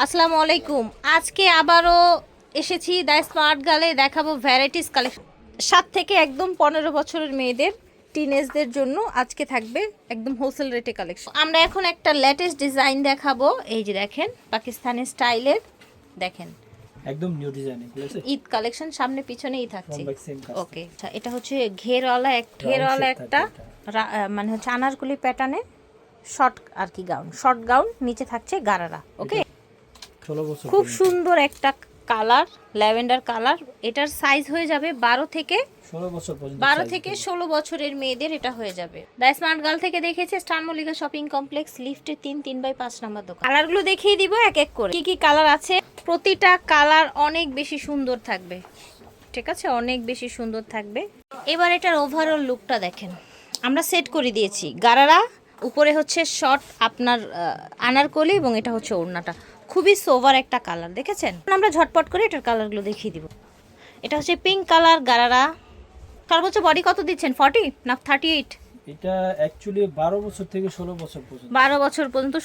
আসসালামু আলাইকুম। আজকে আবারও এসেছি দ্য স্মার্ট গার্লে, দেখাবো ভ্যারাইটিস কালেকশন। 7 থেকে একদম 15 বছরের মেয়েদের, টিনেজদের জন্য আজকে থাকবে একদম হোলসেল রেটে কালেকশন। আমরা এখন একটা লেটেস্ট ডিজাইন দেখাবো। এই যে দেখেন, পাকিস্তানি স্টাইলের, দেখেন একদম নিউ ডিজাইন এগুলো আছে। ঈদ কালেকশন, সামনে পিছনেই থাকছে। ওকে, ওকে, এটা হচ্ছে ঘেরওয়ালা একটা মানে হচ্ছে আনারকলি প্যাটার্নে শর্ট আর কি গাউন, শর্ট গাউন, নিচে থাকছে গারারা। ওকে, 16 বছর খুব সুন্দর একটা কালার, ল্যাভেন্ডার কালার। এটার সাইজ হয়ে যাবে 12 থেকে 16 বছর পর্যন্ত, 12 থেকে 16 বছরের মেয়েদের এটা হয়ে যাবে। দ্য স্মার্ট গার্ল থেকে দেখেছে স্টার মল্লিকা শপিং কমপ্লেক্স, লিফটে 3/5 নাম্বার দোকান। কালারগুলো দেখিয়ে দিব এক এক করে, কি কি কালার আছে। প্রতিটা কালার অনেক বেশি সুন্দর থাকবে, ঠিক আছে, অনেক বেশি সুন্দর থাকবে। এবার এটার ওভারঅল লুকটা দেখেন, আমরা সেট করে দিয়েছি গারারা, উপরে হচ্ছে শর্ট আপনার আনারকলি, এবং এটা হচ্ছে ওড়নাটা। খুবই সোভার একটা কালার, দেখেছেন। আমরা ঝটপট করে এটার কালারগুলো দেখিয়ে দিব। এটা হচ্ছে পিঙ্ক কালার গারারা। সর্বোচ্চ বডি কত দিচ্ছেন, 40 না 38? এটা অ্যাকচুয়ালি 12 বছর থেকে 16 বছর পর্যন্ত, 12 বছর পর্যন্ত,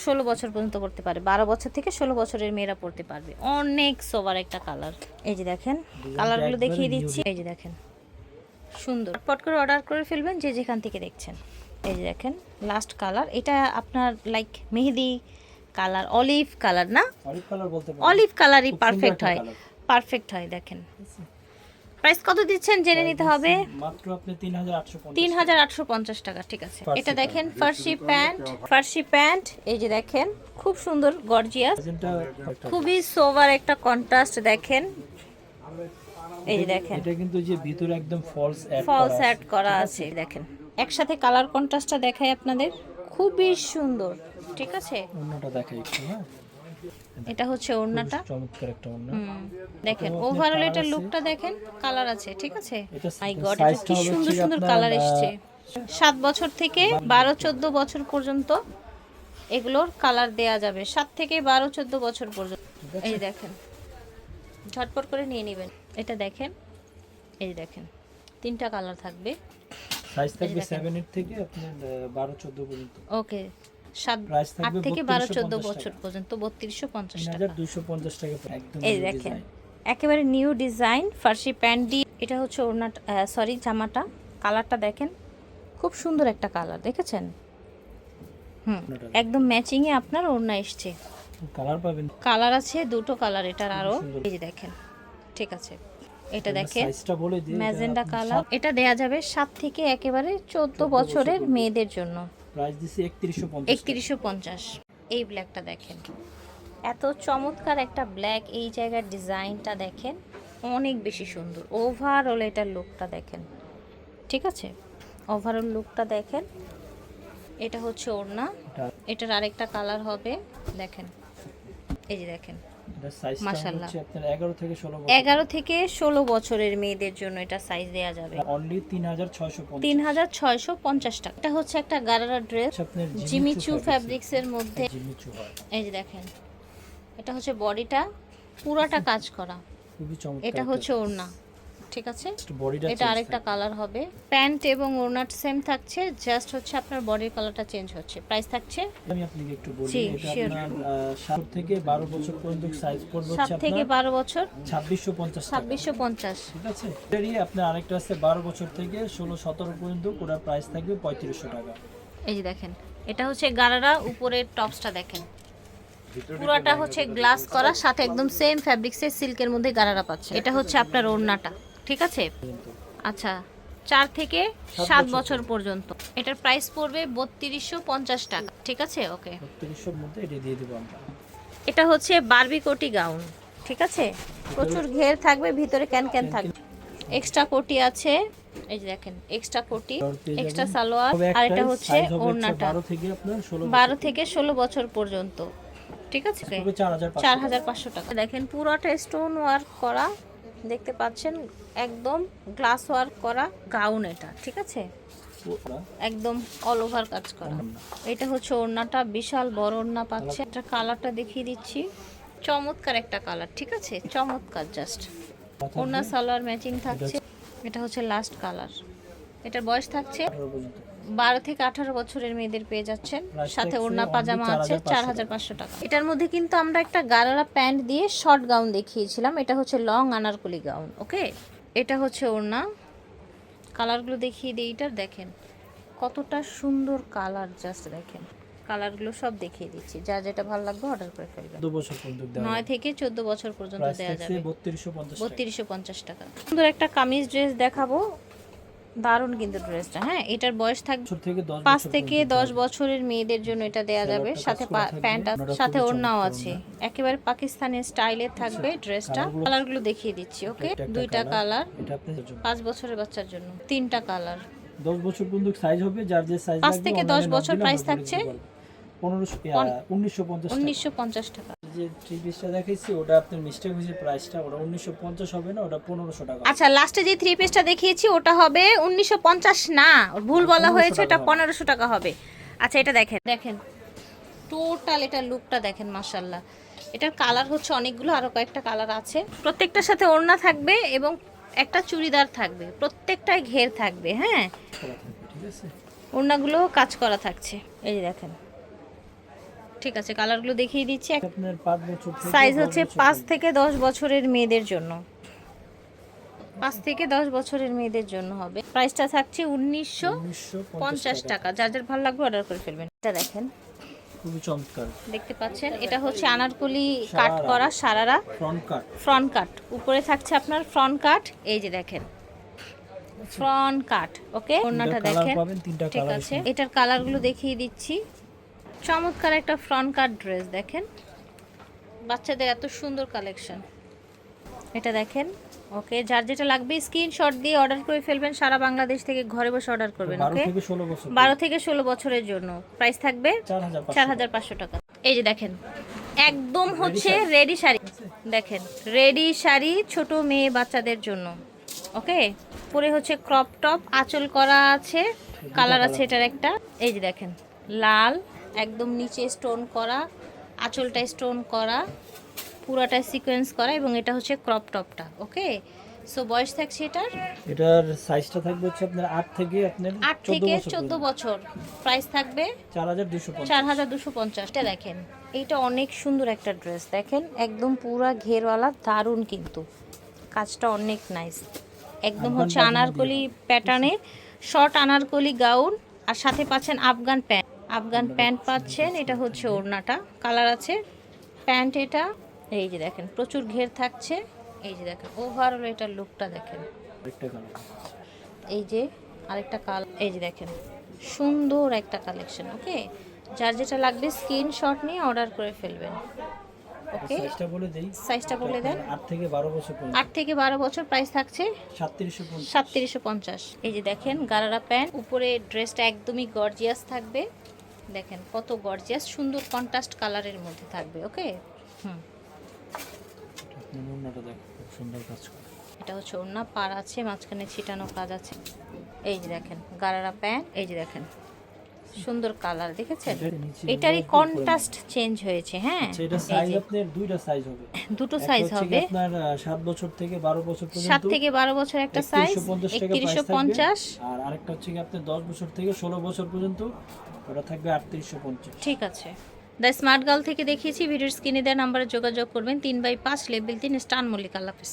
16 বছর পর্যন্ত পড়তে পারে। 12 বছর থেকে 16 বছরের মেয়েরা পড়তে পারবে। অনেক সোভার একটা কালার। এই যে দেখেন, কালারগুলো দেখিয়ে দিচ্ছি। এই যে দেখেন, সুন্দর। পট করে অর্ডার করে ফেলবেন যে যেখান থেকে দেখছেন। এই যে দেখেন লাস্ট কালার, এটা আপনার লাইক মেহেদি কালার, অলিভ কালার, না অলিভ কালার বলতে পারেন, অলিভ কালারই খুব সুন্দর পারফেক্ট একটা হয়, কালার। পারফেক্ট হয়। দেখেন প্রাইস কত দিচ্ছেন জেনে নিতে হবে। মাত্র আপনি 3850, 3850 টাকা, ঠিক আছে। ফার্সি এটা দেখেন প্যান্ট, ফার্সি প্যান্ট, এই যে দেখেন খুব সুন্দর গর্জিয়াস, ডিজাইনটা খুবই সোভার একটা কন্ট্রাস্ট। দেখেন এই যে দেখেন, এটা কিন্তু যে ভিতরে একদম ফলস অ্যাড করা আছে। দেখেন একসাথে কালার কন্ট্রাস্টটা দেখাই আপনাদের, খুবই সুন্দর, ঠিক আছে। ওড়নাটা দেখাই একটু। হ্যাঁ, এটা হচ্ছে ওড়নাটা, চমৎকার একটা ওড়না। দেখেন তো ওভারঅল আপনার এটার colour লুকটা দেখেন, কালার আছে, ঠিক আছে। এটা মাই গড, এটা সাইজটা কি হলো সুন্দর হচ্ছে সুন্দর আপনার, কালার এসছে। 7 বছর থেকে 12-14 বছর পর্যন্ত এগুলোর কালার দেয়া যাবে, 7 থেকে 12-14 বছর পর্যন্ত। এই যে দেখেন, ঝটপট করে নিয়ে নেবেন। এটা দেখেন, এই যে দেখেন 3টা কালার থাকবে। সাইজ থাকবে 7 থেকে আপনার 12-14 পর্যন্ত। ওকে, প্রাইস 8 থাকবে থেকে 12-14 বছর 3250 পর্যন্ত 3250 টাকা। 3250 টাকা একদম এই new দেখেন design। একেবারে নিউ ডিজাইন ফার্সি প্যান্ট দিয়ে। এটা হচ্ছে ওড়নাটা, সরি জামাটা। কালারটা দেখেন, খুব সুন্দর একটা কালার, দেখেছেন। একদম ম্যাচিং এ আপনার ওড়না এসছে। কালার পাবেন, কালার আছে দুটো কালার এটার আরো। এই যে দেখেন, ঠিক আছে। এটা দেখেন সাইজটা বলে দিই, ম্যাজেন্ডা কালার। এটা দেয়া যাবে 7 থেকে একেবারে 14 বছরের মেয়েদের জন্য। প্রাইস দিছি 3150। 3150। এই ব্ল্যাকটা দেখেন, এত চমৎকার একটা ব্ল্যাক, এই জায়গার ডিজাইনটা দেখেন, অনেক বেশি সুন্দর। ওভারঅল এটার লুকটা দেখেন, ঠিক আছে। ওভারঅল লুকটা দেখেন। এটা হচ্ছে ওড়না, এটার আরেকটা কালার হবে, দেখেন। এই যে দেখেন, এটা সাইজটা মাশাআল্লাহ, হচ্ছে আপনার 11 থেকে 16 বছর, 11 থেকে 16 বছরের মেয়েদের জন্য এটা সাইজ দেয়া যাবে। অনলি 3650, 3650 টাকা। এটা হচ্ছে একটা গারারা ড্রেস, আপনার জিমিচু ফ্যাব্রিক্স এর মধ্যে। জিমিচু হয়, এই যে দেখেন, এটা হচ্ছে বডিটা পুরাটা কাজ করা, খুবই চমৎকার। এটা হচ্ছে ওড়না, ঠিক আছে। বডিটা এটা আরেকটা কালার হবে। প্যান্ট এবং ওড়নাটা সেম থাকছে, জাস্ট হচ্ছে আপনার বডির কালারটা চেঞ্জ হচ্ছে। প্রাইস থাকছে, আমি আপনাকে একটু বলি, জি, এটা sure। আপনার 7 থেকে 12 বছর পর্যন্ত সাইজ পড়বে 7 হচ্ছে থেকে আপনার 12 বছর 2650 টাকা। 2650। ঠিক আছে। এরই আপনার আরেকটা আছে 12 বছর থেকে 16-17 পর্যন্ত, পুরো প্রাইস থাকবে 3500 টাকা। এই যে দেখেন, এটা হচ্ছে গারারা, উপরের টপসটা দেখেন, পুরাটা হচ্ছে গ্লাস করা, সাথে একদম সেম ফ্যাব্রিক্সের সিল্কের মধ্যে গারারা পাচ্ছে। এটা হচ্ছে আপনার ওড়নাটা, ঠিক আছে। আচ্ছা, 4 থেকে 7 বছর পর্যন্ত। এটার প্রাইস পড়বে 3250 টাকা, ঠিক আছে। ওকে, 3200 এর মধ্যে এটা দিয়ে দেব আমরা। এটা হচ্ছে বারবি কোটি গাউন, ঠিক আছে। প্রচুর ঘের থাকবে, ভিতরে ক্যান ক্যান থাকবে, এক্সট্রা কোটি আছে। এই যে দেখেন, এক্সট্রা কোটি, এক্সট্রা সালোয়ার। আর এটা হচ্ছে ওড়নাটা, 12 থেকে আপনার 16 12 থেকে 16 বছর পর্যন্ত, ঠিক আছে। 4500 4500 টাকা। দেখেন পুরোটা স্টোন ওয়ার্ক করা, দেখতে পাচ্ছেন, একদম গ্লাস ওয়ার্ক করা গাউন এটা, ঠিক আছে। একদম অল ওভার কাজ করা। এটা হচ্ছে ওড়নাটা, বিশাল বড় ওড়না পাচ্ছে। এটা কালারটা দেখিয়ে দিচ্ছি, চমৎকার একটা কালার, ঠিক আছে, চমৎকার। জাস্ট ওড়না সালোয়ার ম্যাচিং থাকছে। এটা হচ্ছে লাস্ট কালার। এটার বয়স থাকছে 12 থেকে 18 বছরের মেয়েদের পেয়ে যাচ্ছেন, Price সাথে থাকছে ওড়না only পাজামা আছে 4500 4500 টাকা। এটার মধ্যে কিন্তু আমরা একটা গারারা প্যান্ট দিয়ে শর্ট গাউন দেখিয়েছিলাম, এটা হচ্ছে লং আনারকলি গাউন। ওকে, এটা হচ্ছে ওড়না। কালারগুলো দেখিয়ে দিই, এইটার দেখেন কতটা সুন্দর কালার, জাস্ট দেখেন কালারগুলো সব দেখিয়ে দিচ্ছি, যা যেটা ভালো লাগবে অর্ডার করে ফেলবেন। 2 বছর পর্যন্ত দেওয়া 9 থেকে 14 বছর পর্যন্ত প্রাইস দেওয়া থাকছে যাবে। 3250 3250 টাকা। টাকা। সুন্দর একটা কামিজ ড্রেস দেখাবো, দারুণ কিন্তু ড্রেসটা। হ্যাঁ, এটার বয়স থাকবে বছর থেকে 10 5 বছর থেকে পর্যন্ত 10 বছরের মেয়েদের জন্য এটা দেয়া যাবে, সালোয়ারটা সাথে কাজ করা থাকবে, প্যান্ট ওনারা সাথে খুবই ওড়নাও চমৎকার আছে, ওড়না। একেবারে পাকিস্তানি স্টাইলে থাকবে ড্রেসটা। কালারগুলো- কালারগুলো দেখিয়ে দিচ্ছি। ওকে, এটা একটা দুইটা কালার, এটা আপনার জন্য 5 বছরের বাচ্চার জন্য 3টা কালার। 10 বছর পর্যন্ত সাইজ হবে, যার যে সাইজ 5 থেকে 10 বছর প্রাইস থাকছে 1950 টাকা। 1950 টাকা। যে থ্রি পিসটা দেখাইছি ওটা আপনার মিস্টেক হয়েছে, প্রাইসটা ওটা 1950 হবে না, ওটা 1500 টাকা। আচ্ছা, লাস্টে যে 3 পিসটা দেখিয়েছি ওটা হবে 1950 না, ভুল বলা 1500 হয়েছে, এটা টাকা 1500 টাকা হবে। আচ্ছা, এটা দেখেন দেখেন টোটাল এটা লুকটা দেখেন, মাশাআল্লাহ। এটার কালার হচ্ছে অনেকগুলো, আরো কয়েকটা কালার আছে। প্রত্যেকটার সাথে ওড়না থাকবে এবং একটা চুড়িদার থাকবে, প্রত্যেকটায় ঘের থাকবে। হ্যাঁ, করা থাকবে, ঠিক আছে। ওড়নাগুলো কাজ করা থাকছে, এই যে দেখেন। ঠিক আছে, কালারগুলো দেখিয়ে দিচ্ছি। আপনার 5 বছর থেকে সাইজ 10 হচ্ছে বছর 5 থেকে 10 বছরের মেয়েদের জন্য, 5 থেকে 10 বছরের মেয়েদের জন্য হবে। প্রাইসটা থাকছে 1950 টাকা। যার যার ভালো লাগবে অর্ডার করে ফেলবেন। এটা দেখেন, খুবই চমৎকার দেখতে পাচ্ছেন, এটা হচ্ছে আনারকলি কাট করা সারারা ফ্রন্ট কাট। ফ্রন্ট কাট। উপরে থাকছে আপনার ফ্রন্ট কাট, এই যে দেখেন ফ্রন্ট কাট। ওকে, ওড়নাটা কালার দেখেন। পাবেন, 3টা ঠিক কালার আছে, এটার কালারগুলো দেখিয়ে দিচ্ছি। চমৎকার একটা ফ্রন্ট কাট ড্রেস দেখেন, বাচ্চাদের এত সুন্দর কালেকশন। এটা দেখেন। ওকে, যার যেটা লাগবে স্ক্রিনশট দিয়ে অর্ডার করে ফেলবেন, সারা বাংলাদেশ থেকে ঘরে বসে অর্ডার করবেন। 12 ওকে, থেকে 16 বছর 12 থেকে 16 বছরের জন্য প্রাইস থাকবে 4500 4500 টাকা। এই যে দেখেন, একদম হচ্ছে রেডি শাড়ি দেখেন, রেডি শাড়ি ছোট মেয়ে বাচ্চাদের জন্য। ওকে, পরে হচ্ছে ক্রপ টপ, আঁচল করা আছে, কালার আছে এটার একটা। এই যে দেখেন, লাল, একদম নিচে স্টোন করা, আঁচলটা স্টোন করা, পুরাটা সিকোয়েন্স করা, এবং এটা হচ্ছে ক্রপ টপটা। ওকে, সো বয়স থাকছে এটার সাইজটা থাকবে হচ্ছে আপনার 8 থেকে আপনার 8 থেকে 14 বছর। প্রাইস থাকবে 4250। 4250। এটা দেখেন, এইটা অনেক সুন্দর একটা ড্রেস দেখেন, একদম পুরা ঘেরওয়ালা, দারুণ কিন্তু কাজটা অনেক নাইস। একদম আফগান হচ্ছে বাজনা আনারকলি প্যাটার্নে শর্ট আনারকলি গাউন, আর সাথে পাচ্ছেন আফগান প্যান্ট। আফগান প্যান্ট পাচ্ছেন, এটা হচ্ছে ওড়নাটা, কালার আছে প্যান্ট এটা। এই যে দেখেন, প্রচুর ঘের থাকছে। এই যে দেখেন ওভারঅল এটার লুকটা দেখেন। একটা কালার। এই যে আরেকটা কালার, এই যে দেখেন সুন্দর একটা কালেকশন। ওকে, যার যেটা লাগবে স্ক্রিনশট নিয়ে অর্ডার করে ফেলবেন। ওকে, সাইজটা বলে দেই, সাইজটা বলে দেন। 8 থেকে 12 বছর পর্যন্ত 8 থেকে 12 বছর, প্রাইস থাকছে 3750। 3750। এই যে দেখেন গারারা প্যান্ট, উপরে ড্রেসটা একদমই গর্জিয়াস থাকবে। দেখেন কত গর্জিয়াস, সুন্দর কন্ট্রাস্ট কালারের মধ্যে থাকবে। ওকে, আপনার ওড়নাটা দেখো, খুব সুন্দর কাজ করা। এটা হচ্ছে ওড়না, পার আছে, মাঝখানে ছিটানো কাজ আছে। এই যে দেখেন গারারা প্যান্ট, এই যে দেখেন সুন্দর কালার, দেখেছেন? এটার নিচে এটারই রোজ কন্ট্রাস্ট চেঞ্জ হয়েছে। হ্যাঁ, আচ্ছা, এটা এই সাইজ যে আপনার দুইটা সাইজ হবে, দুটো একটা সাইজ হচ্ছে কি হবে। আপনার 7 বছর থেকে 12 বছর 7 পর্যন্ত থেকে 12 বছর একটা সাইজ 3150 টাকা প্রাইস থাকবে। 3150। আর আরেকটা হচ্ছে কি আপনার 10 বছর থেকে 16 বছর পর্যন্ত, ওটা থাকবে 3850। ঠিক আছে, দ্য স্মার্ট গার্ল থেকে দেখিয়েছি। ভিডিওর স্ক্রিনে দেওয়া নাম্বারে যোগাযোগ করবেন। 3/5 লেভেল 3 স্টান মল্লিক। আল্লাহ হাফেজ।